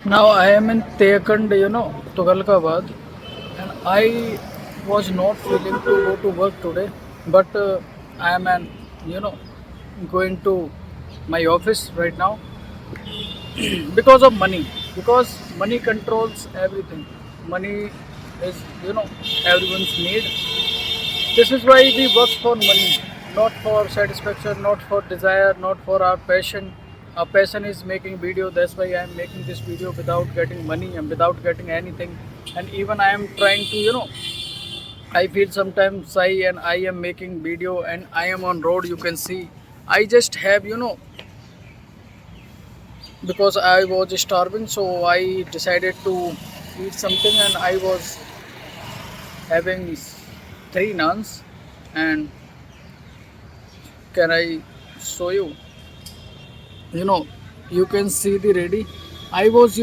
Now I am in Teakand, Tughalkabad, and I was not feeling to go to work today, but I am you know, going to my office right now because of money. Because money controls everything. Money is, everyone's need. This is why we work for money, not for satisfaction, not for desire, not for our passion. Our passion is making video. That's why I am making this video without getting money and without getting anything. And even I am trying to, I feel sometimes shy and I am making video and I am on road. You can see. I just have, because I was starving, so I decided to eat something, and I was having three naans. And can I show you? You know, you can see the ready. I was,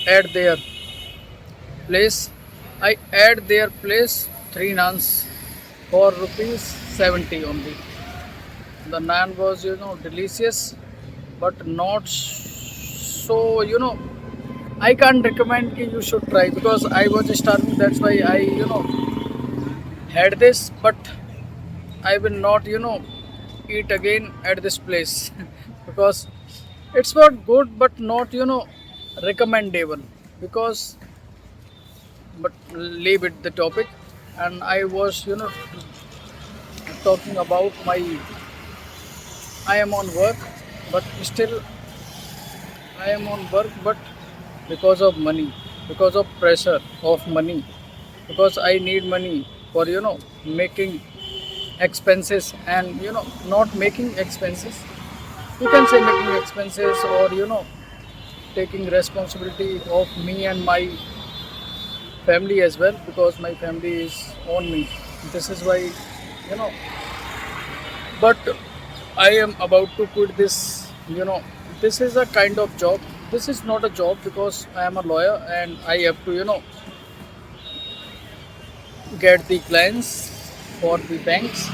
at their place. I at their place three naans for rupees 70 only. The naan was, delicious, but not so, I can't recommend ki you should try because I was starving. That's why I, had this, but I will not, eat again at this place because it's not good, but not, recommendable. Because, but leave it the topic. And I was, talking about my. I am on work, but still I am on work, but because of money, because of pressure of money, because I need money for making expenses and not making expenses. You can say making expenses or taking responsibility of me and my family as well because my family is on me. This is why know but I am about to quit this. This is a kind of job. This is not a job because I am a lawyer and I have to get the clients for the banks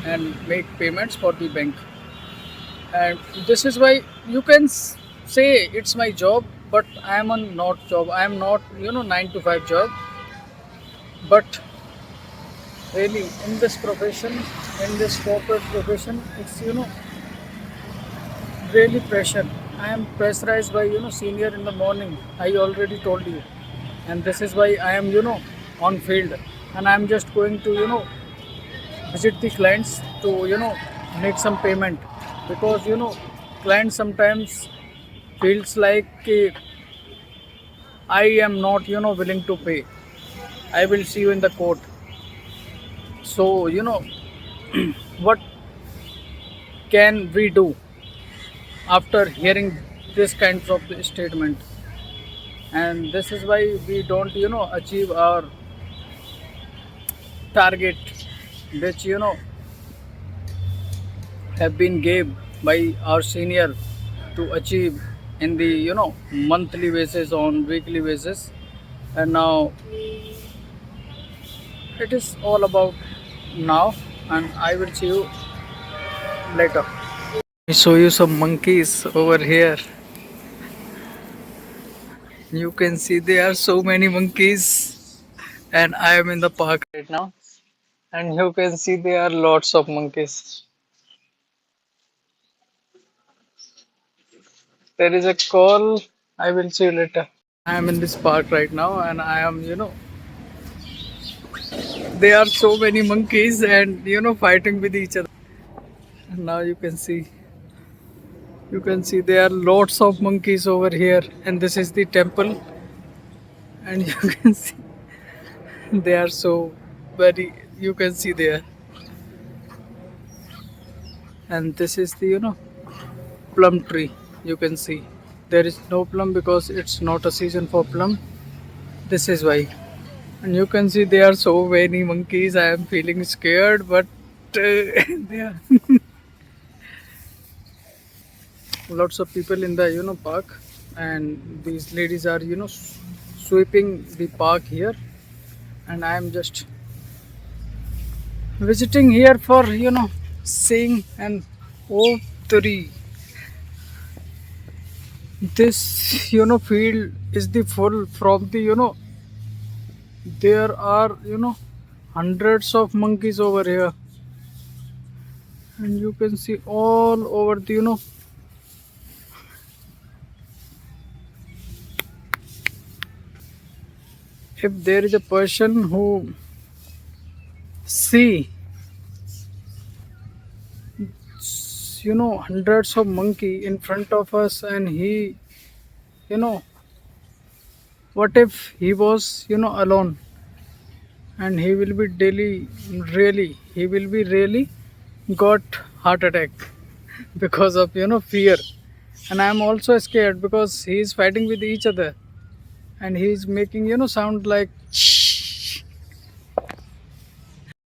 and make payments for the bank. And this is why you can say it's my job, but I am a not job. I am not 9 to 5 job. But really in this profession, in this corporate profession, it's really pressure. I am pressurized by senior in the morning. I already told you, and this is why I am on field, and I am just going to visit the clients to make some payment because clients sometimes feels like I am not willing to pay. I will see you in the court. So what can we do after hearing this kinds of statement? And this is why we don't achieve our target, which have been gave by our senior to achieve in the monthly basis, on weekly basis. And now it is all about now, and I will see you later. I show you some monkeys over here. You can see there are so many monkeys, and I am in the park right now, and you can see there are lots of monkeys. There is a call. I will see you later. I am in this park right now, and I am, there are so many monkeys and fighting with each other. Now you can see there are lots of monkeys over here, and this is the temple, and you can see they are so very. You can see there, and this is the plum tree. You can see there is no plum because it's not a season for plum. This is why. And you can see there are so many monkeys. I am feeling scared, but there are lots of people in the park, and these ladies are sweeping the park here, and I am just visiting here for seeing an oak tree. This field is the full from the there are hundreds of monkeys over here, and you can see all over the if there is a person who see hundreds of monkey in front of us, and he you know what if he was alone, and he will be daily really he will be really got heart attack because of fear. And I am also scared because he is fighting with each other, and he is making sound like